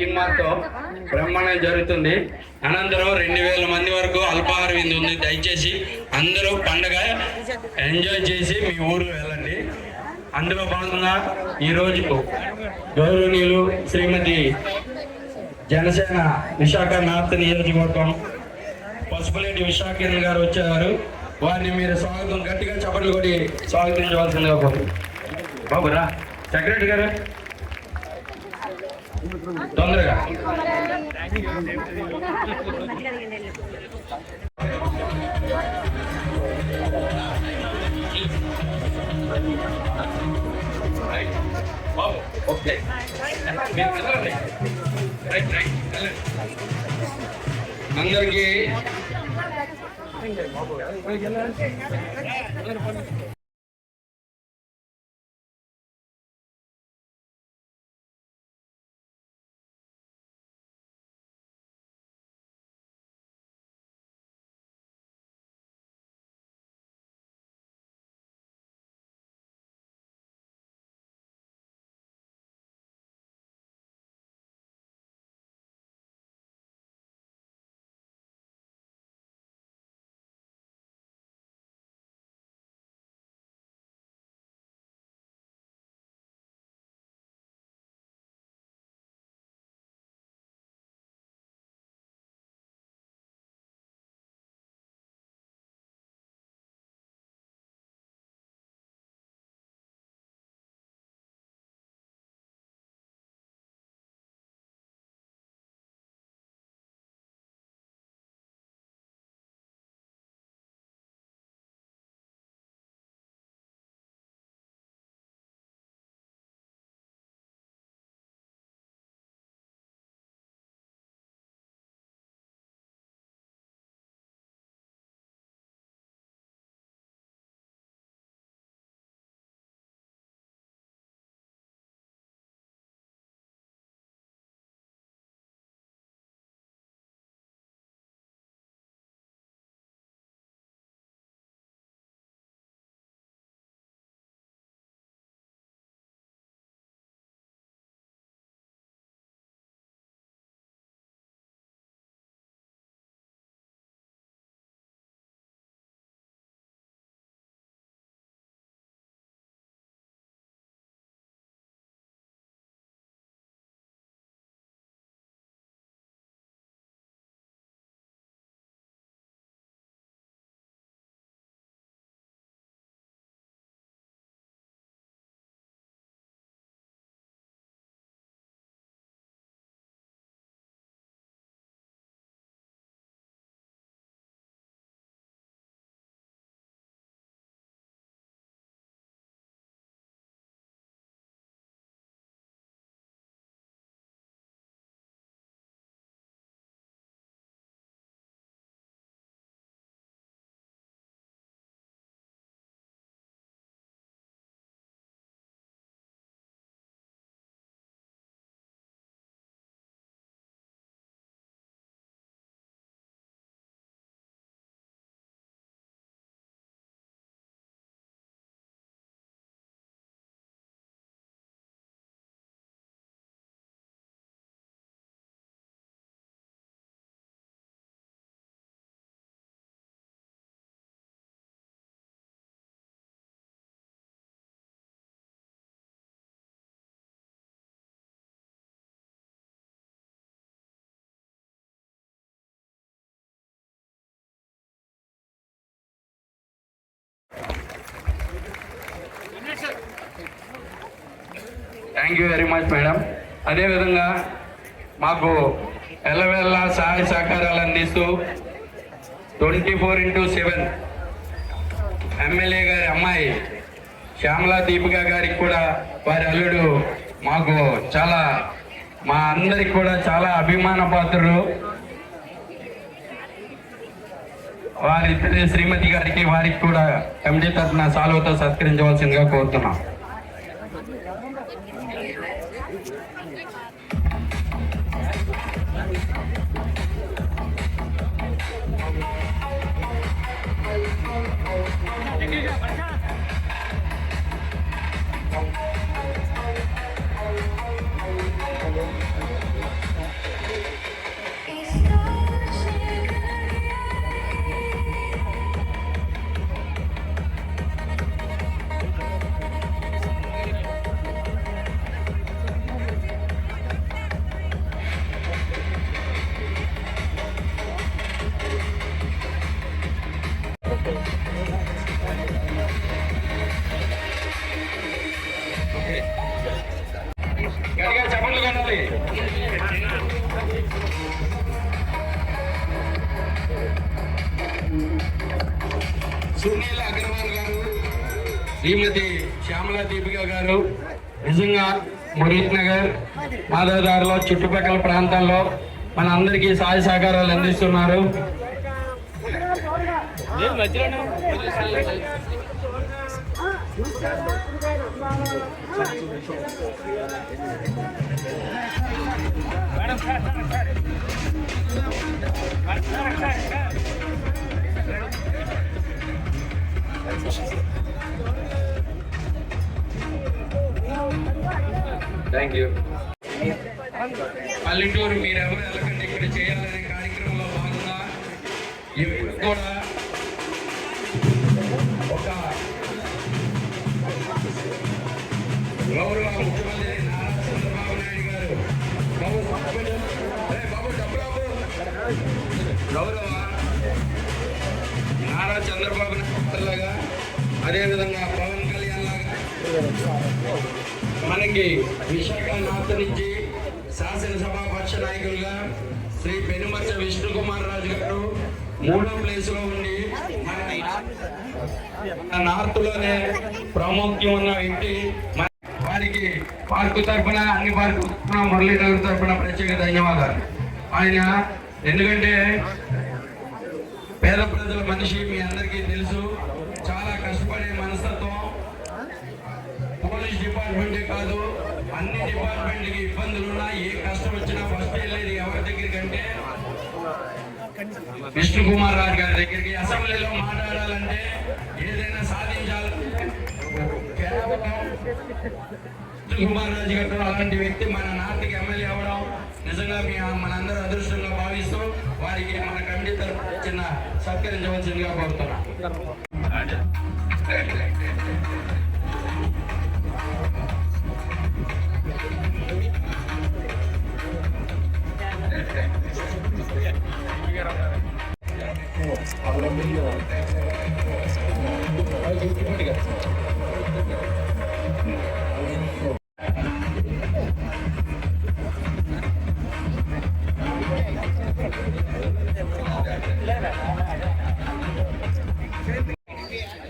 తీర్మానంతో బ్రహ్మాండం జరుగుతుంది. అనంతరం 2000 మంది వరకు అల్పాహార విందు ఉంది. దయచేసి అందరూ పండగ ఎంజాయ్ చేసి మీ ఊరు వెళ్ళండి. అందులో భాగంగా ఈరోజు గౌరవనీయులు శ్రీమతి జనసేన విశాఖ నార్త్ నియోజకవర్గం పసుపులేటి విశాఖ గారు వచ్చారు. వారిని మీరు స్వాగతం గట్టిగా చప్పట్లు కొట్టి స్వాగతించవలసిందిగా కోరుతున్నాను. బాబురా సెక్రటరీ గారు తొందరగా. ఓకే అందరికీ thank you very much madam. అదేవిధంగా మాకు ఎల్లవేళ సహాయ సహకారాలు అందిస్తూ 24/7 ఎమ్మెల్యే గారి అమ్మాయి శ్యామలా దీపిక గారికి కూడా వారి అల్లుడు మాకు చాలా మా అందరికి కూడా చాలా అభిమాన పాత్రులు. వారి శ్రీమతి గారికి వారికి కూడా కమిటీ తరఫున సాల్వతో సత్కరించవలసిందిగా కోరుతున్నాం. సునీల్ అగర్వాల్ గారు, శ్రీమతి శ్యామలా దీపిక గారు నిజంగా మురీత్ నగర్ మాధవదారిలో చుట్టుపక్కల ప్రాంతాల్లో మన అందరికీ సహాయ సహకారాలు అందిస్తున్నారు. Thank you. పల్లెటూరు మీరెవరు వెళ్ళకండి, ఇక్కడ చేయాలనే కార్యక్రమంలో భాగంగా ఇప్పుడు కూడా ఒక గౌరవ ముఖ్యమంత్రి నారా చంద్రబాబు నాయుడు గారు గౌరవ నారా చంద్రబాబు నాయుడు లాగా అదేవిధంగా పవన్ కళ్యాణ్ లాగా మనకి విశాఖ నార్త్ నుంచి శాసనసభా పక్ష నాయకులుగా శ్రీ పెనుమచ్చ విష్ణు కుమార్ రాజు గారు 3వ ప్లేస్లో ఉండి మన నార్త్ లోనే ప్రాముఖ్యం ఉన్న వ్యక్తి. వారికి పార్కు తరఫున అన్ని పార్కు మురళీనగర్ తరఫున ప్రత్యేక ధన్యవాదాలు. ఆయన ఎందుకంటే పేద ప్రజల మనిషి, మీ అందరికీ తెలుసు, చాలా కష్టపడే మనస్తత్వం. పోలీస్ డిపార్ట్మెంటే కాదు, అన్ని డిపార్ట్మెంట్కి ఇబ్బందులున్నా ఏ కష్టం వచ్చినా ఫస్ట్ వెళ్ళేది ఎవరి దగ్గరికంటే విష్ణు కుమార్ రాజు గారి దగ్గరికి. అసెంబ్లీలో మాట్లాడాలంటే ఏదైనా సాధించాలంటే విష్ణు కుమార్ రాజు గారు అలాంటి వ్యక్తి మన నార్త్కి ఎమ్మెల్యే అవ్వడం నిజంగా మనందరూ అదృష్టంగా భావిస్తూ వారికి మన కమిటీ తరఫున చిన్న సత్కరించవలసిందిగా కోరుతున్నాం.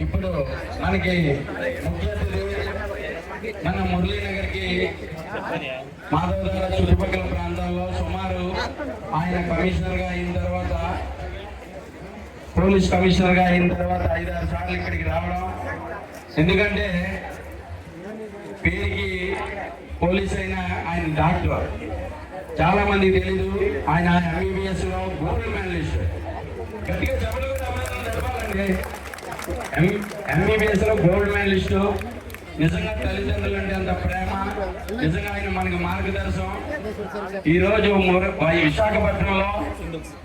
ఇప్పుడు మనకి ముఖ్య అతిథి మన మురళీనగర్కి మాధవధార చుట్టుపక్కల ప్రాంతాల్లో సుమారు ఆయన కమిషనర్గా అయిన తర్వాత, పోలీస్ కమిషనర్గా అయిన తర్వాత 5-6 సార్లు ఇక్కడికి రావడం. ఎందుకంటే పేరుకి పోలీస్ అయిన ఆయన డాక్టర్, చాలా మందికి తెలీదు. ఆయన MBBS లో గోల్డ్ మెడలిస్ట్. గట్టిగా చెప్పలు కూడా తెలపాలండి. MBBS లో గోల్డ్ మెడలిస్ట్. నిజంగా తల్లిదండ్రులు అంటే అంత ప్రేమ. నిజంగా ఆయన మనకి మార్గదర్శనం. ఈరోజు విశాఖపట్నంలో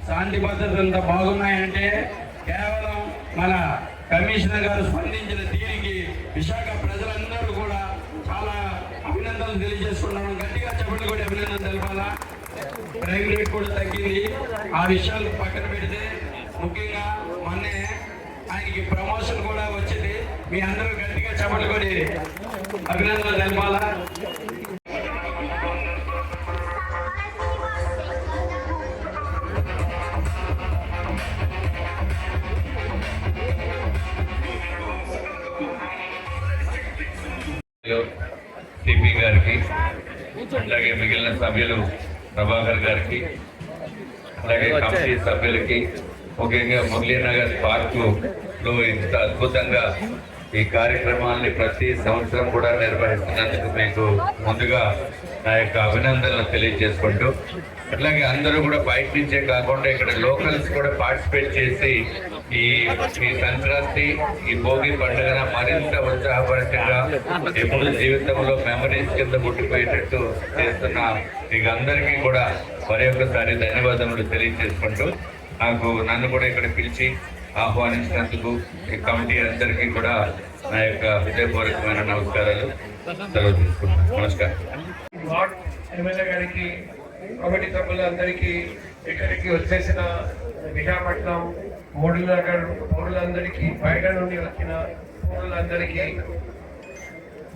శాంతి భద్రతలు ఎంత బాగున్నాయంటే కేవలం మన కమిషనర్ గారు స్పందించిన తీరికి విశాఖ ప్రజలందరూ కూడా చాలా అభినందనలు తెలియజేసుకున్నాను. గట్టిగా చెప్పండి కూడా అభినందనలు తెలపాలా. క్రైమ్ రేట్ కూడా తగ్గింది. ఆ విషయాలు పక్కన పెడితే ముఖ్యంగా మొన్నే ఆయనకి ప్రమోషన్ కూడా వచ్చింది. మీ అందరూ గట్టిగా చెప్పండి కూడా అభినందనలు తెలపాలా. సిపి గారికి, అలాగే మిగిలిన సభ్యులు ప్రభాకర్ గారికి, అలాగే కమిటీ సభ్యులకి, ముఖ్యంగా మురళీనగర్ పార్కులో ఇంత అద్భుతంగా ఈ కార్యక్రమాన్ని ప్రతి సంవత్సరం కూడా నిర్వహిస్తున్నందుకు మీకు ముందుగా నా యొక్క అభినందనలు తెలియజేసుకుంటూ, అట్లాగే అందరూ కూడా బయట నుంచే కాకుండా ఇక్కడ లోకల్స్ కూడా పార్టిసిపేట్ చేసి ఈ సంక్రాంతి, ఈ భోగి పండుగన మరింత ఉత్సాహభరితంగా ఎప్పుడు జీవితంలో మెమరీస్ కింద పుట్టిపోయేటట్టు చేస్తున్న మీకు అందరికీ కూడా మరి ఒక్కసారి ధన్యవాదములు తెలియజేసుకుంటూ, నన్ను కూడా ఇక్కడ పిలిచి ఆహ్వానించినందుకు ఈ కమిటీ అందరికీ కూడా నా యొక్క హృదయపూర్వకమైన నమస్కారాలు సెలవు తీసుకుంటాను. నమస్కారం. ఎమ్మెల్యే గారికి, కమిటీ సభ్యులందరికీ, ఇక్కడికి వచ్చేసిన విశాఖపట్నం మూడునగర్ పౌరులందరికీ, బయట నుండి వచ్చిన పౌరులందరికీ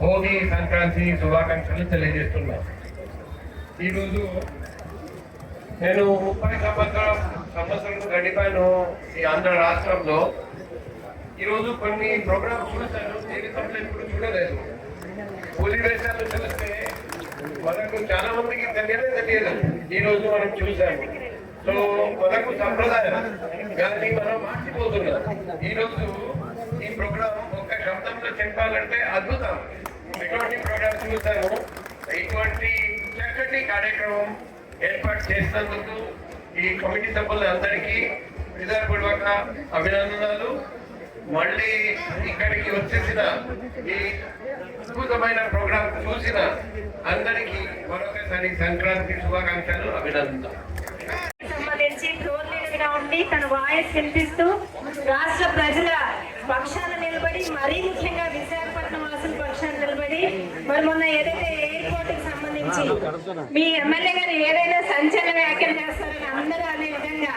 భోగి సంక్రాంతి శుభాకాంక్షలు తెలియజేస్తున్నాను. ఈరోజు నేను 30 సంవత్సరాలు గడిపాను ఈ ఆంధ్ర రాష్ట్రంలో. ఈరోజు కొన్ని ప్రోగ్రామ్స్ చూస్తాను, జీవితంలో ఎప్పుడు చూడలేదు. కూలి వేషాలు చూస్తే మనకు చాలా మందికి తెలియదు. ఈరోజు మనం చూసాము. సో మనకు సంప్రదాయం కానీ మనం మార్చిపోతున్నాం. ఈరోజు ఈ ప్రోగ్రామ్ ఒక శబ్దంలో చెప్పాలంటే అద్భుతం. ఎటువంటి ప్రోగ్రామ్ చూసాము, ఇటువంటి చక్కటి కార్యక్రమం ఏర్పాటు చేసినందుకు ఈ కమిటీ సభ్యులందరికీ హృదయపూర్వక అభినందనలు. మళ్ళీ ఇక్కడికి వచ్చేసిన ఈ అద్భుతమైన ప్రోగ్రాం చూసిన అందరికీ మరొకసారి సంక్రాంతి శుభాకాంక్షలు, అభినందనలు. సంబంధించి ఫ్లోర్ లీడర్ గా ఉండి తన వాయిస్ వినిపిస్తూ రాష్ట్ర ప్రజల పక్షాన నిలబడి, మరీ ముఖ్యంగా విశాఖపట్నం వాసుల పక్షాన నిలబడి, మరి మొన్న ఏదైతే ఎయిర్పోర్ట్ కి సంబంధించి మీ ఎమ్మెల్యే గారు ఏదైనా సంచలన వ్యాఖ్యలు చేస్తారని అందరూ అనే విధంగా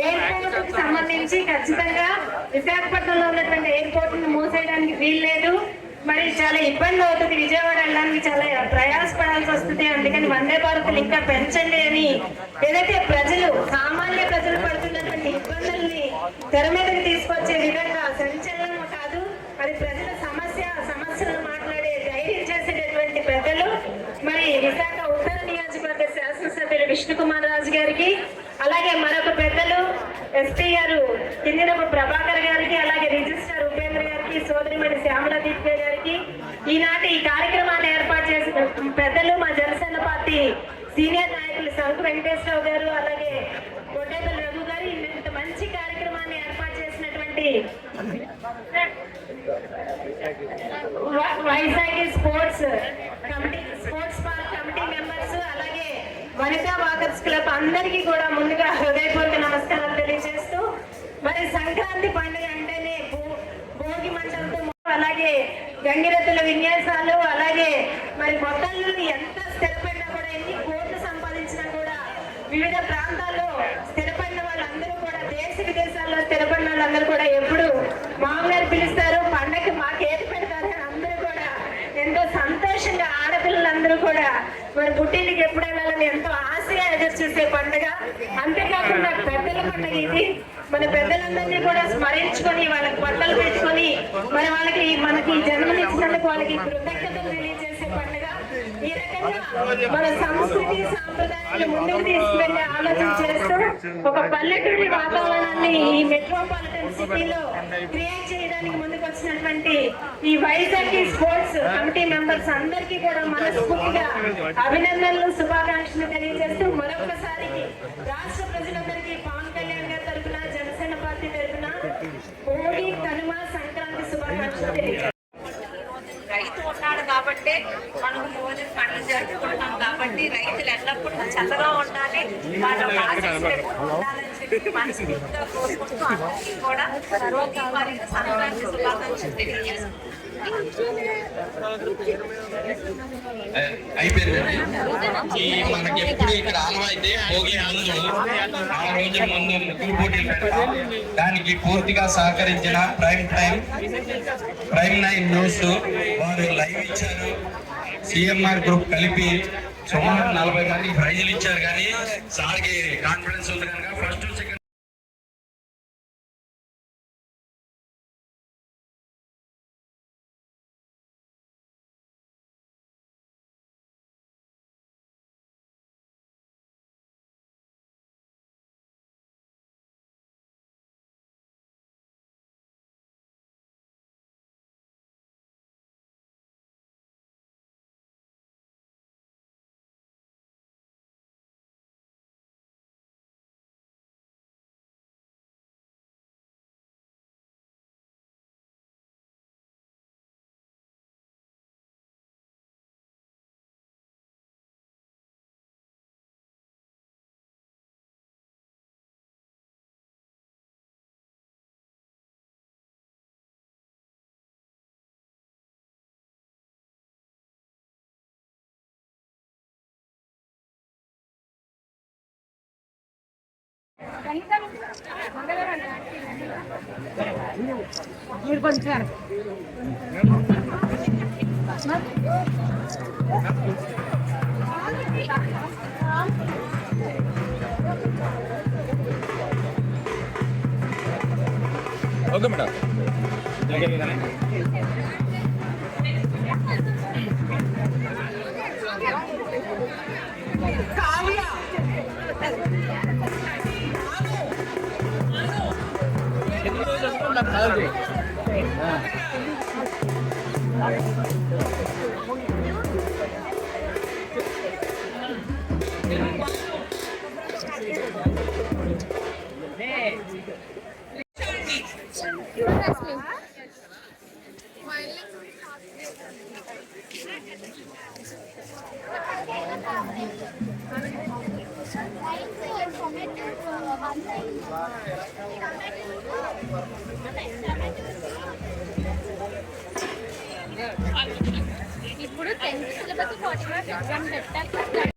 ఎయిర్పోర్ట్ కి సంబంధించి ఖచ్చితంగా విశాఖపట్నంలో ఉన్నటువంటి ఎయిర్పోర్ట్ ను మూసేయడానికి వీల్లేదు. మరి చాలా ఇబ్బంది అవుతుంది, విజయవాడ వెళ్ళడానికి చాలా ప్రయాసపడాల్సి వస్తుంది. అందుకని వందే భారత్లు ఇంకా పెంచండి అని ఏదైతే ప్రజలు, సామాన్య ప్రజలు పడుతున్నటువంటి ఇబ్బందుల్ని తెర మీదకి తీసుకొచ్చే విధంగా సంచలనం కాదు, అది ప్రజల సమస్యలను మాట్లాడే ధైర్యం చేసేటటువంటి పెద్దలు మరి విశాఖ ఉత్తర నియోజకవర్గ శాసనసభ్యులు విష్ణుకుమార్ రాజు గారికి, అలాగే మరొక పెద్దలు ఎస్పీ గారు కిందిరపు ప్రభాకర్ గారికి, అలాగే రిజిస్ట్రార్ ఉపేంద్ర గారికి, సోదరిమణి శ్యామలా దీప్య గారికి, ఈనాటి ఈ కార్యక్రమాన్ని ఏర్పాటు చేసిన పెద్దలు మా జనసేన పార్టీ సీనియర్ నాయకులు సంకు వెంకటేశ్వరరావు గారు, అలాగే కొట్టేపల్లి రఘు గారు, ఇంత మంచి కార్యక్రమాన్ని ఏర్పాటు చేసినటువంటి Vizag sports park committee members, అలాగే వనితా వాకర్స్ క్లబ్ అందరికీ కూడా ముందుగా హృదయపూర్వక నమస్కారాలు తెలియజేస్తూ, మరి సంక్రాంతి పండుగ అంటేనే భోగి మంటలతో, అలాగే గంగిరెద్దుల విన్యాసాలు, అలాగే మరి మొత్తంలో ఎంత స్థిరపడినా కూడా, ఎన్ని కోట్లు సంపాదించినా కూడా, వివిధ ప్రాంతాల్లో స్థిరపడిన వాళ్ళందరూ కూడా, దేశ విదేశాల్లో స్థిరపడిన వాళ్ళందరూ కూడా ఎప్పుడు మామగారు పిలుస్తారు, పండగకి మాకేది పెడతారు అని అందరూ కూడా ఎంతో సంతోషంగా, ఆడపిల్లలందరూ కూడా మరి పుట్టింటికి ఎప్పుడు వెళ్ళాలని ఎంతో ఆశగా ఎదురు చూసే పండుగ. అంతేకాకుండా పెద్దల పండుగ ఇది. మన పెద్దలందరినీ కూడా స్మరించుకొని, వాళ్ళకి బట్టలు పెట్టుకొని, మరి మనకి జన్మనిచ్చినందుకు వాళ్ళకి కృతజ్ఞతలు తెలియజేసే పండుగ. ఈ రకంగా మన సంస్కృతి సాంప్రదాయాలు ముందుకు తీసుకువెళ్ళే ఆలోచన చేస్తూ ఒక పల్లెటూరి వాతావరణాన్ని ఈ మెట్రోపాలిటన్ సిటీలో క్రియేట్ చేయడానికి ముందుకు వచ్చినటువంటి ఈ వైజాగ్ స్పోర్ట్స్ కమిటీ మెంబర్స్ అందరికీ కూడా మనస్ఫూర్తిగా అభినందనలు, శుభాకాంక్షలు తెలియజేస్తూ మరొకసారి రాష్ట్ర ప్రజలందరికీ పవన్ కళ్యాణ్ గారి తరఫున, జనసేన పార్టీ తరఫున భోగి, కనుమ, సంక్రాంతి శుభాకాంక్షలు తెలియజేస్తారు. రైతు ఉన్నాడు కాబట్టి మనం రోజు పంటలు జరుపుకుంటాం కాబట్టి రైతులు ఎల్లప్పుడూ చల్లగా ఉండాలి, వాళ్ళ ఉండాలని చెప్పి మనస్ఫూర్తిగా కోరుకుంటూ అందరికీ కూడా భోగి మరియు సంక్రాంతి శుభాకాంక్షలు తెలియజేస్తాం. అయిపోయిందండి. ఈ మనకి ఎప్పుడు ఇక్కడ ఆనవాయితీ భోగి ముందు 4 రోజుల ముందు ముగ్గురు పోటీలు పెడతాం. దానికి పూర్తిగా సహకరించిన ప్రైమ్ 9 న్యూస్ వారు లైవ్ ఇచ్చారు. సిఎంఆర్ గ్రూప్ కలిపి సుమారు 40 మందికి ప్రైజులు ఇచ్చారు. కానీ సార్కి కాన్ఫిడెన్స్ ఉంది కనుక ఫస్ట్ సెకండ్ మీరు కొంచెం ఓకే మేడం. ఇప్పుడు 10th సిలబస్ 40 మార్క్స్ ఎగ్జామ్ పెట్టాలి.